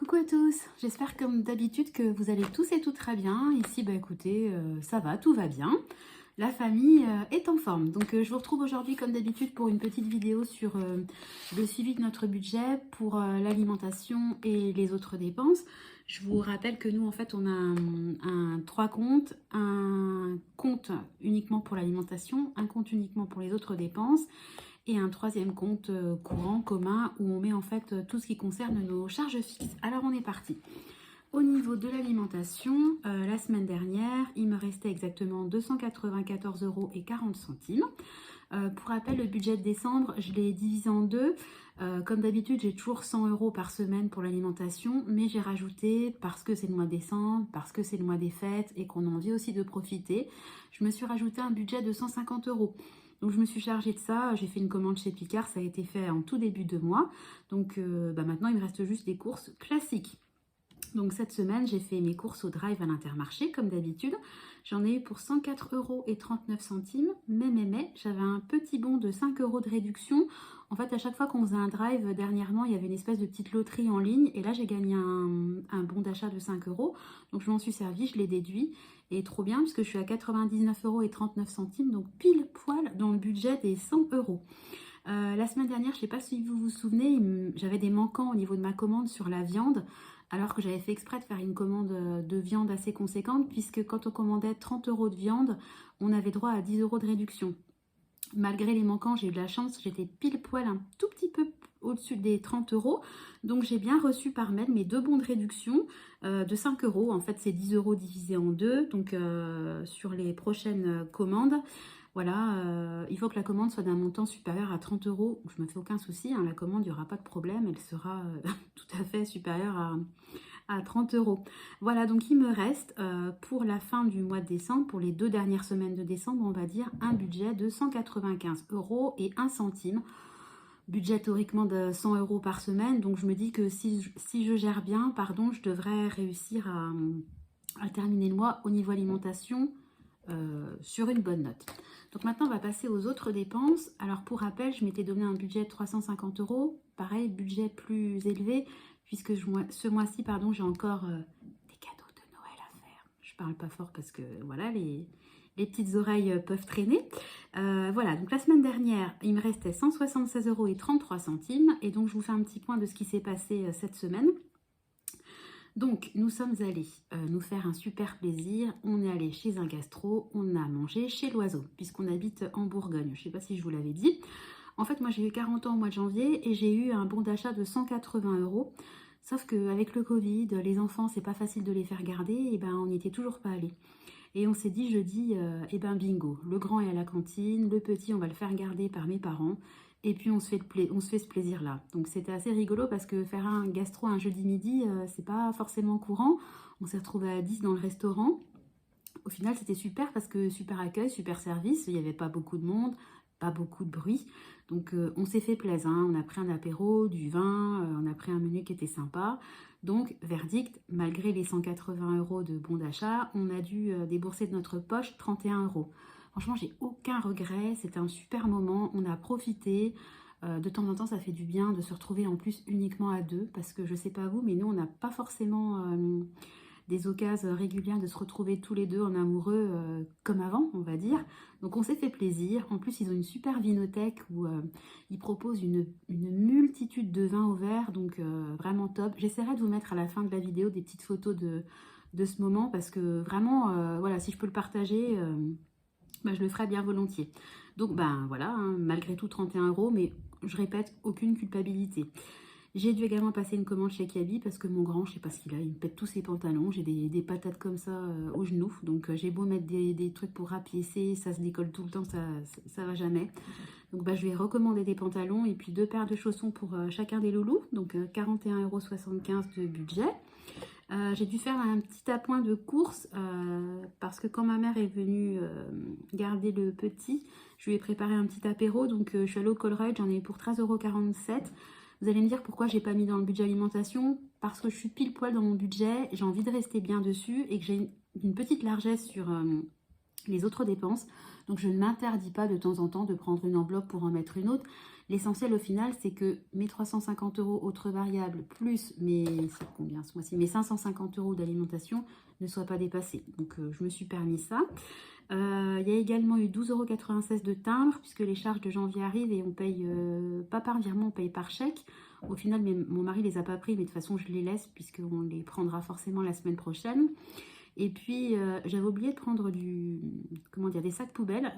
Coucou à tous, j'espère comme d'habitude que vous allez tous et toutes très bien. Ici, bah écoutez, ça va, tout va bien. La famille est en forme. Donc je vous retrouve aujourd'hui comme d'habitude pour une petite vidéo sur le suivi de notre budget pour l'alimentation et les autres dépenses. Je vous rappelle que nous, en fait, on a trois comptes. Un compte uniquement pour l'alimentation, un compte uniquement pour les autres dépenses et un troisième compte courant commun où on met en fait tout ce qui concerne nos charges fixes. Alors on est parti. Au niveau de l'alimentation, la semaine dernière, il me restait exactement 294,40 €. Pour rappel, le budget de décembre, je l'ai divisé en deux. Comme d'habitude, j'ai toujours 100 € par semaine pour l'alimentation, mais j'ai rajouté, parce que c'est le mois de décembre, parce que c'est le mois des fêtes et qu'on a envie aussi de profiter, je me suis rajouté un budget de 150 €. Donc je me suis chargée de ça, j'ai fait une commande chez Picard, ça a été fait en tout début de mois. Donc maintenant, il me reste juste des courses classiques. Donc cette semaine, j'ai fait mes courses au drive à l'Intermarché, comme d'habitude. J'en ai eu pour 104,39 €, mais j'avais un petit bon de 5 € de réduction. En fait, à chaque fois qu'on faisait un drive, dernièrement, il y avait une espèce de petite loterie en ligne. Et là, j'ai gagné un bon d'achat de 5 €. Donc je m'en suis servi, je l'ai déduit. Et trop bien, parce que je suis à 99,39 €, donc pile poil dans le budget des 100 €. La semaine dernière, je ne sais pas si vous vous souvenez, j'avais des manquants au niveau de ma commande sur la viande, alors que j'avais fait exprès de faire une commande de viande assez conséquente, puisque quand on commandait 30 € de viande, on avait droit à 10 € de réduction. Malgré les manquants, j'ai eu de la chance, j'étais pile poil un tout petit peu au-dessus des 30 €. Donc j'ai bien reçu par mail mes deux bons de réduction de 5 €. En fait, c'est 10 € divisé en deux, donc sur les prochaines commandes. Voilà, il faut que la commande soit d'un montant supérieur à 30 €. Je me fais aucun souci, hein, la commande, il n'y aura pas de problème, elle sera tout à fait supérieure à 30 €. Voilà, donc il me reste pour la fin du mois de décembre, pour les 2 dernières semaines de décembre, on va dire un budget de 195 € et 1 centime. Budget théoriquement de 100 € par semaine, donc je me dis que si je gère bien, pardon, je devrais réussir à terminer le mois au niveau alimentation sur une bonne note. Donc maintenant, on va passer aux autres dépenses. Alors pour rappel, je m'étais donné un budget de 350 €. Pareil, budget plus élevé, puisque ce mois-ci, pardon, j'ai encore des cadeaux de Noël à faire. Je parle pas fort parce que voilà, les petites oreilles peuvent traîner. Voilà, donc la semaine dernière, il me restait 176,33 €. Et donc, je vous fais un petit point de ce qui s'est passé cette semaine. Donc, nous sommes allés nous faire un super plaisir. On est allé chez un gastro, on a mangé chez l'Oiseau, puisqu'on habite en Bourgogne. Je ne sais pas si je vous l'avais dit. En fait, moi, j'ai eu 40 ans au mois de janvier et j'ai eu un bon d'achat de 180 €. Sauf qu'avec le Covid, les enfants, c'est pas facile de les faire garder, et ben on n'y était toujours pas allé. Et on s'est dit jeudi, eh ben bingo, le grand est à la cantine, le petit, on va le faire garder par mes parents. Et puis on se fait ce plaisir-là. Donc c'était assez rigolo parce que faire un gastro un jeudi midi, c'est pas forcément courant. On s'est retrouvés à 10 dans le restaurant. Au final, c'était super parce que super accueil, super service. Il n'y avait pas beaucoup de monde, pas beaucoup de bruit. Donc on s'est fait plaisir, hein. On a pris un apéro, du vin, on a pris un menu qui était sympa. Donc verdict, malgré les 180 € de bon d'achat, on a dû débourser de notre poche 31 €. Franchement, j'ai aucun regret. C'était un super moment. On a profité. De temps en temps, ça fait du bien de se retrouver en plus uniquement à deux. Parce que je sais pas vous, mais nous, on n'a pas forcément des occasions régulières de se retrouver tous les deux en amoureux comme avant, on va dire. Donc on s'est fait plaisir. En plus, ils ont une super vinothèque où ils proposent une multitude de vins au verre, donc vraiment top. J'essaierai de vous mettre à la fin de la vidéo des petites photos de ce moment parce que vraiment, voilà, si je peux le partager, ben, je le ferai bien volontiers. Donc ben voilà, hein, malgré tout 31 €, mais je répète, aucune culpabilité. J'ai dû également passer une commande chez Kaby parce que mon grand, je sais pas ce qu'il a, il me pète tous ses pantalons. J'ai des patates comme ça aux genoux. Donc j'ai beau mettre des trucs pour rapiécer, ça se décolle tout le temps, ça va jamais. Donc bah, je vais recommander des pantalons et puis 2 paires de chaussons pour chacun des loulous. Donc 41,75 € de budget. J'ai dû faire un petit appoint de course parce que quand ma mère est venue garder le petit, je lui ai préparé un petit apéro. Donc je suis allée au Colruyt, j'en ai eu pour 13,47 €. Vous allez me dire pourquoi j'ai pas mis dans le budget alimentation. Parce que je suis pile poil dans mon budget, j'ai envie de rester bien dessus et que j'ai une petite largesse les autres dépenses. Donc je ne m'interdis pas de temps en temps de prendre une enveloppe pour en mettre une autre. L'essentiel au final, c'est que mes 350 € autres variables plus c'est combien ce mois-ci, mes 550 € d'alimentation ne soient pas dépassés. Donc je me suis permis ça. Il y a également eu 12,96 € de timbre puisque les charges de janvier arrivent et on paye pas par virement, on paye par chèque. Au final, mon mari les a pas pris, mais de toute façon, je les laisse puisqu'on les prendra forcément la semaine prochaine. Et puis, j'avais oublié de prendre des sacs poubelles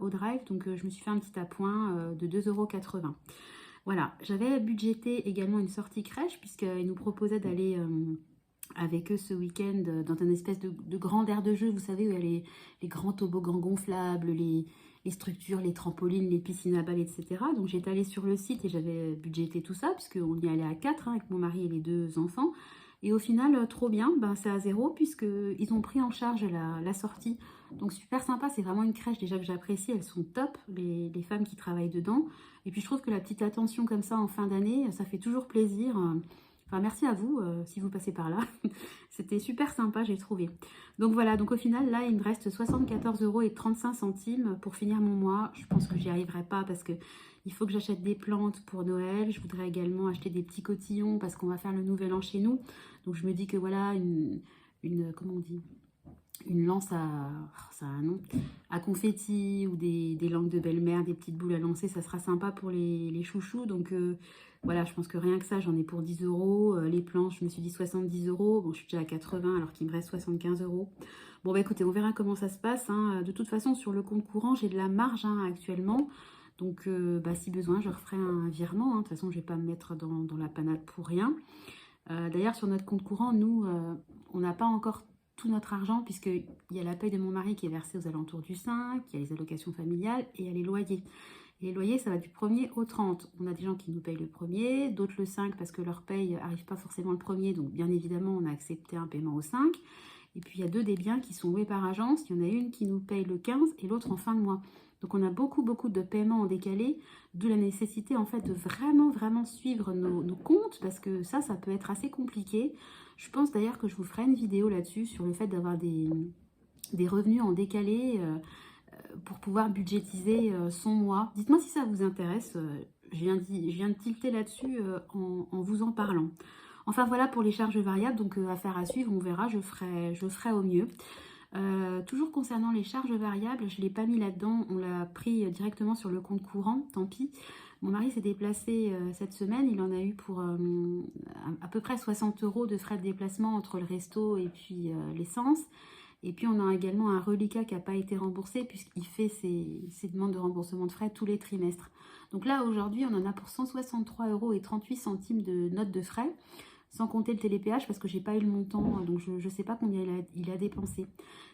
au drive. Donc, je me suis fait un petit appoint de 2,80 €. Voilà, j'avais budgété également une sortie crèche puisqu'ils nous proposaient d'aller avec eux ce week-end dans un espèce de grand aire de jeu. Vous savez, où il y a les grands toboggans gonflables, les structures, les trampolines, les piscines à balles, etc. Donc, j'étais allée sur le site et j'avais budgété tout ça puisqu'on y allait à 4 avec mon mari et les 2 enfants. Et au final, trop bien, c'est à 0 puisqu'ils ont pris en charge la sortie. Donc super sympa, c'est vraiment une crèche déjà que j'apprécie, elles sont top, les femmes qui travaillent dedans. Et puis je trouve que la petite attention comme ça en fin d'année, ça fait toujours plaisir. Enfin merci à vous si vous passez par là. C'était super sympa, j'ai trouvé. Donc voilà, donc au final là il me reste 74,35 € pour finir mon mois. Je pense que j'y arriverai pas parce que il faut que j'achète des plantes pour Noël. Je voudrais également acheter des petits cotillons parce qu'on va faire le nouvel an chez nous. Donc je me dis que voilà, comment on dit, une lance ça a un nom, à confetti ou des langues de belle-mère, des petites boules à lancer, ça sera sympa pour les chouchous. Donc voilà, je pense que rien que ça, j'en ai pour 10 €. Les planches, je me suis dit 70 €. Bon, je suis déjà à 80 alors qu'il me reste 75 €. Bon, bah écoutez, on verra comment ça se passe. Hein. De toute façon, sur le compte courant, j'ai de la marge actuellement. Donc, si besoin, je referai un virement. Hein. De toute façon, je ne vais pas me mettre dans la panade pour rien. D'ailleurs, sur notre compte courant, nous, on n'a pas encore tout notre argent puisqu'il y a la paye de mon mari qui est versée aux alentours du 5, il y a les allocations familiales et il y a les loyers. Et les loyers, ça va du 1er au 30. On a des gens qui nous payent le 1er, d'autres le 5 parce que leur paye n'arrive pas forcément le 1er. Donc, bien évidemment, on a accepté un paiement au 5. Et puis, il y a 2 des biens qui sont loués par agence. Il y en a une qui nous paye le 15 et l'autre en fin de mois. Donc, on a beaucoup de paiements en décalé, d'où la nécessité, en fait, de vraiment suivre nos comptes, parce que ça peut être assez compliqué. Je pense d'ailleurs que je vous ferai une vidéo là-dessus, sur le fait d'avoir des revenus en décalé pour pouvoir budgétiser son mois. Dites-moi si ça vous intéresse. Je viens de tilter là-dessus en vous en parlant. Enfin, voilà pour les charges variables, donc affaire à suivre, on verra, je ferai au mieux. Toujours concernant les charges variables, je ne l'ai pas mis là-dedans, on l'a pris directement sur le compte courant, tant pis. Mon mari s'est déplacé cette semaine, il en a eu pour à peu près 60 € de frais de déplacement entre le resto et puis l'essence. Et puis on a également un reliquat qui n'a pas été remboursé puisqu'il fait ses demandes de remboursement de frais tous les trimestres. Donc là aujourd'hui on en a pour 163,38 € de notes de frais, sans compter le télépéage parce que j'ai pas eu le montant, donc je ne sais pas combien il a dépensé.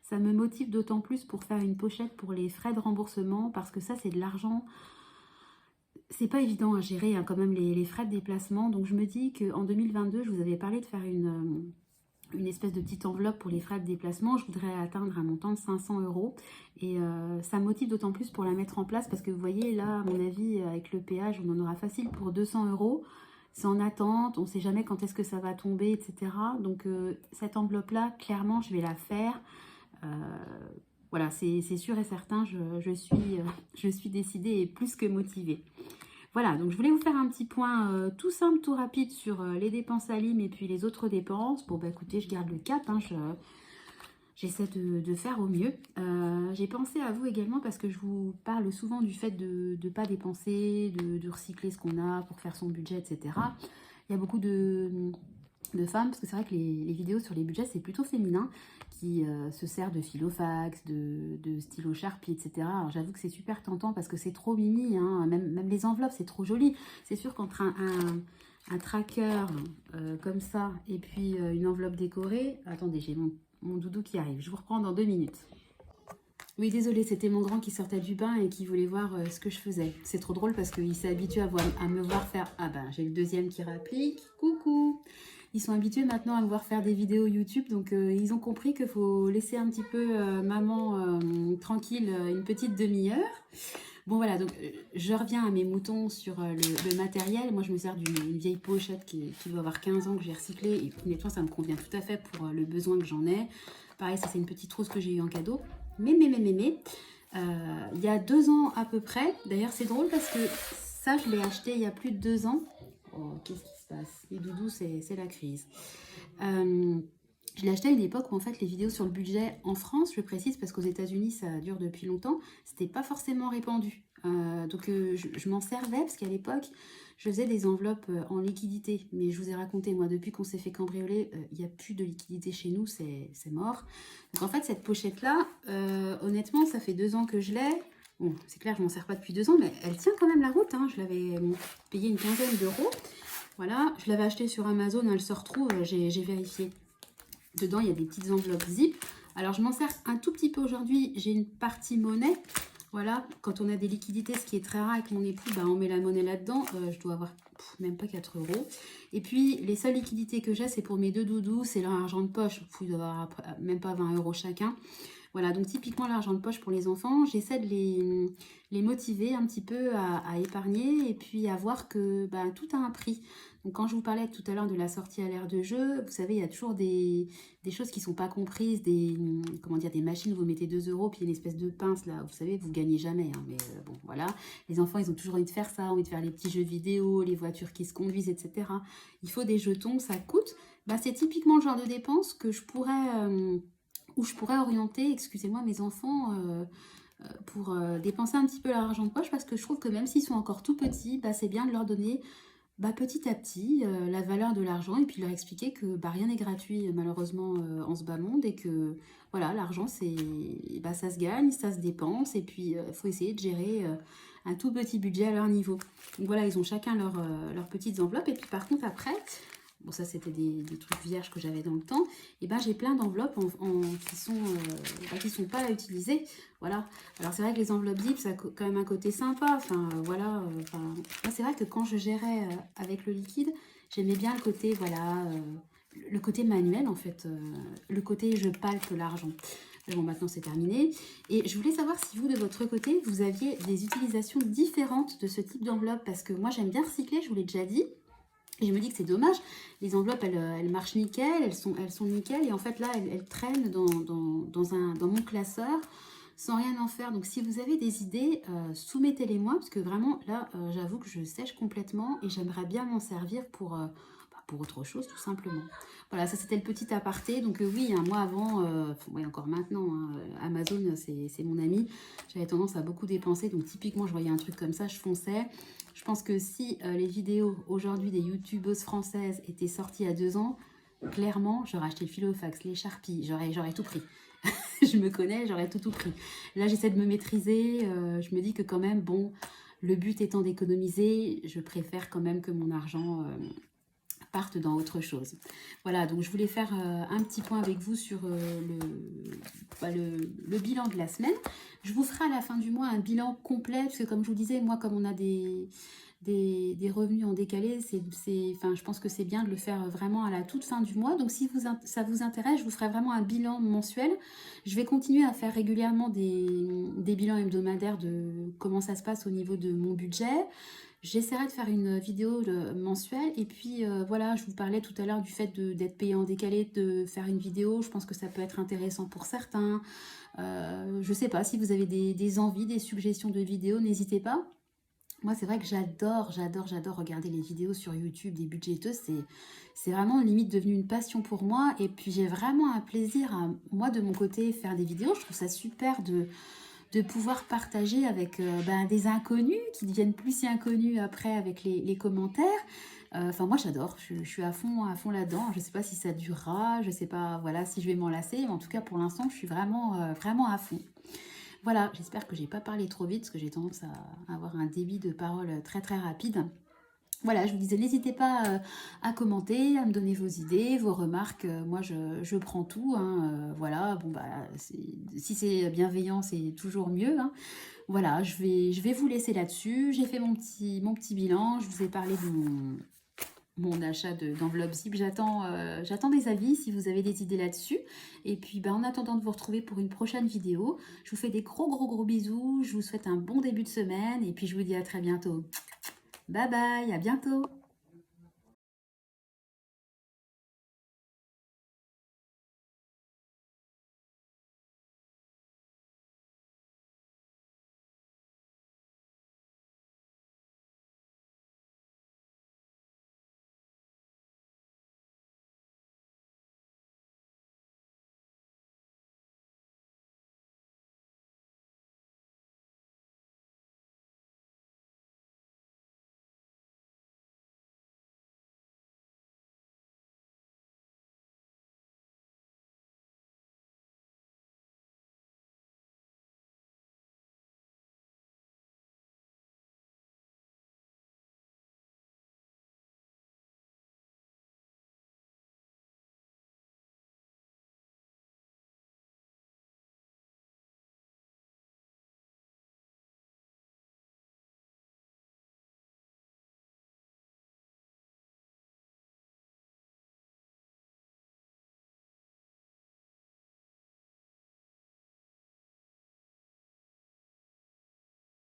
Ça me motive d'autant plus pour faire une pochette pour les frais de remboursement parce que ça c'est de l'argent, c'est pas évident à gérer hein, quand même les frais de déplacement. Donc je me dis qu'en 2022 je vous avais parlé de faire une espèce de petite enveloppe pour les frais de déplacement. Je voudrais atteindre un montant de 500 € et ça me motive d'autant plus pour la mettre en place parce que vous voyez là à mon avis avec le péage on en aura facile pour 200 €. C'est en attente, on ne sait jamais quand est-ce que ça va tomber, etc. Donc cette enveloppe-là, clairement, je vais la faire. Voilà, c'est sûr et certain, je suis décidée et plus que motivée. Voilà, donc je voulais vous faire un petit point tout simple, tout rapide sur les dépenses Alim et puis les autres dépenses. Bon, bah écoutez, je garde le cap, hein, j'essaie de faire au mieux. J'ai pensé à vous également parce que je vous parle souvent du fait de ne pas dépenser, de recycler ce qu'on a pour faire son budget, etc. Il y a beaucoup de femmes, parce que c'est vrai que les vidéos sur les budgets, c'est plutôt féminin, qui se sert de filofax, de stylo Sharpie, etc. Alors j'avoue que c'est super tentant parce que c'est trop mimi, hein. Même les enveloppes, c'est trop joli. C'est sûr qu'entre un tracker comme ça et puis une enveloppe décorée... Attendez, j'ai mon doudou qui arrive. Je vous reprends dans 2 minutes. Oui, désolée, c'était mon grand qui sortait du bain et qui voulait voir ce que je faisais. C'est trop drôle parce qu'il s'est habitué à me voir faire... Ah ben, j'ai le deuxième qui réplique. Coucou! Ils sont habitués maintenant à me voir faire des vidéos YouTube, donc ils ont compris qu'il faut laisser un petit peu maman tranquille une petite demi-heure. Bon voilà, donc je reviens à mes moutons sur le matériel. Moi je me sers d'une vieille pochette qui doit avoir 15 ans que j'ai recyclée. Et honnêtement ça me convient tout à fait pour le besoin que j'en ai. Pareil, ça c'est une petite trousse que j'ai eu en cadeau. il y a 2 ans à peu près. D'ailleurs, c'est drôle parce que ça, je l'ai acheté il y a plus de 2 ans. Oh, qu'est-ce qui se passe? Les doudous, c'est la crise. Je l'ai acheté à une époque où en fait les vidéos sur le budget en France, je précise parce qu'aux États-Unis ça dure depuis longtemps, c'était pas forcément répandu. Je m'en servais parce qu'à l'époque je faisais des enveloppes en liquidité. Mais je vous ai raconté, moi, depuis qu'on s'est fait cambrioler, il n'y a plus de liquidité chez nous, c'est mort. Donc en fait, cette pochette-là, honnêtement, ça fait 2 ans que je l'ai. Bon, c'est clair, je m'en sers pas depuis 2 ans, mais elle tient quand même la route, hein. Je l'avais payé une quinzaine d'euros. Voilà, je l'avais acheté sur Amazon, elle se retrouve, j'ai vérifié. Dedans, il y a des petites enveloppes zip. Alors, je m'en sers un tout petit peu aujourd'hui. J'ai une partie monnaie. Voilà, quand on a des liquidités, ce qui est très rare avec mon époux, bah, on met la monnaie là-dedans. Je dois avoir même pas 4 euros. Et puis, les seules liquidités que j'ai, c'est pour mes 2 doudous. C'est leur argent de poche. Il doit avoir même pas 20 euros chacun. Voilà, donc typiquement l'argent de poche pour les enfants, j'essaie de les motiver un petit peu à épargner et puis à voir que bah, tout a un prix. Donc quand je vous parlais tout à l'heure de la sortie à l'ère de jeu, vous savez, il y a toujours des choses qui ne sont pas comprises, comment dire, des machines où vous mettez 2 euros, puis une espèce de pince là, vous savez, vous ne gagnez jamais. Hein, mais bon, voilà, les enfants, ils ont toujours envie de faire ça, envie de faire les petits jeux vidéo, les voitures qui se conduisent, etc. Il faut des jetons, ça coûte. Bah, c'est typiquement le genre de dépense que je pourrais... où je pourrais orienter, excusez-moi, mes enfants pour dépenser un petit peu leur argent de poche parce que je trouve que même s'ils sont encore tout petits, bah, c'est bien de leur donner petit à petit la valeur de l'argent et puis leur expliquer que bah, rien n'est gratuit malheureusement en ce bas monde et que voilà, l'argent ça se gagne, ça se dépense et puis il faut essayer de gérer un tout petit budget à leur niveau. Donc voilà, ils ont chacun leurs petites enveloppes et puis par contre après... Bon, ça, c'était des trucs vierges que j'avais dans le temps. Et ben, j'ai plein d'enveloppes qui sont pas utilisées. Voilà. Alors, c'est vrai que les enveloppes zip, ça a quand même un côté sympa. Enfin, voilà. Moi, c'est vrai que quand je gérais avec le liquide, j'aimais bien le côté, voilà, le côté manuel, en fait. Le côté je palpe l'argent. Mais bon, maintenant, c'est terminé. Et je voulais savoir si vous, de votre côté, vous aviez des utilisations différentes de ce type d'enveloppe. Parce que moi, j'aime bien recycler, je vous l'ai déjà dit. Et je me dis que c'est dommage, les enveloppes, elles marchent nickel, elles sont nickel. Et en fait, là, elles traînent dans mon classeur sans rien en faire. Donc, si vous avez des idées, soumettez-les-moi. Parce que vraiment, là, j'avoue que je sèche complètement et j'aimerais bien m'en servir pour autre chose, tout simplement. Voilà, ça, c'était le petit aparté. Donc, oui, un mois avant, oui, encore maintenant, hein, Amazon, c'est mon ami. J'avais tendance à beaucoup dépenser. Donc, typiquement, je voyais un truc comme ça, je fonçais. Je pense que si les vidéos aujourd'hui des youtubeuses françaises étaient sorties à 2 ans, clairement, j'aurais acheté le filofax, les Sharpies, j'aurais tout pris. Je me connais, j'aurais tout pris. Là, j'essaie de me maîtriser. Je me dis que quand même, bon, le but étant d'économiser, je préfère quand même que mon argent parte dans autre chose. Voilà, donc je voulais faire un petit point avec vous sur le bilan de la semaine. Je vous ferai à la fin du mois un bilan complet, parce que comme je vous disais, moi, comme on a des revenus en décalé, je pense que c'est bien de le faire vraiment à la toute fin du mois. Donc si ça vous intéresse, je vous ferai vraiment un bilan mensuel. Je vais continuer à faire régulièrement des bilans hebdomadaires de comment ça se passe au niveau de mon budget. J'essaierai de faire une vidéo mensuelle et puis voilà, je vous parlais tout à l'heure du fait d'être payé en décalé, de faire une vidéo. Je pense que ça peut être intéressant pour certains. Je ne sais pas si vous avez des envies, des suggestions de vidéos, n'hésitez pas. Moi, c'est vrai que j'adore regarder les vidéos sur YouTube des budgéteuses. C'est vraiment limite devenu une passion pour moi. Et puis, j'ai vraiment un plaisir à, moi, de mon côté, faire des vidéos. Je trouve ça super de pouvoir partager avec des inconnus qui deviennent plus si inconnus après avec les commentaires. Enfin, moi, j'adore. Je suis à fond là-dedans. Je ne sais pas si ça durera. Je ne sais pas voilà, si je vais m'en lasser. Mais en tout cas, pour l'instant, je suis vraiment, vraiment à fond. Voilà, j'espère que j'ai pas parlé trop vite parce que j'ai tendance à avoir un débit de parole très très rapide. Voilà, je vous disais, n'hésitez pas à commenter, à me donner vos idées, vos remarques. Moi, je prends tout. Hein, voilà, bon bah, si c'est bienveillant, c'est toujours mieux. Hein. Voilà, je vais vous laisser là-dessus. J'ai fait mon petit bilan. Je vous ai parlé de mon achat d'enveloppe zip. J'attends des avis si vous avez des idées là-dessus. Et puis, en attendant de vous retrouver pour une prochaine vidéo, je vous fais des gros bisous. Je vous souhaite un bon début de semaine. Et puis, je vous dis à très bientôt. Bye bye, à bientôt.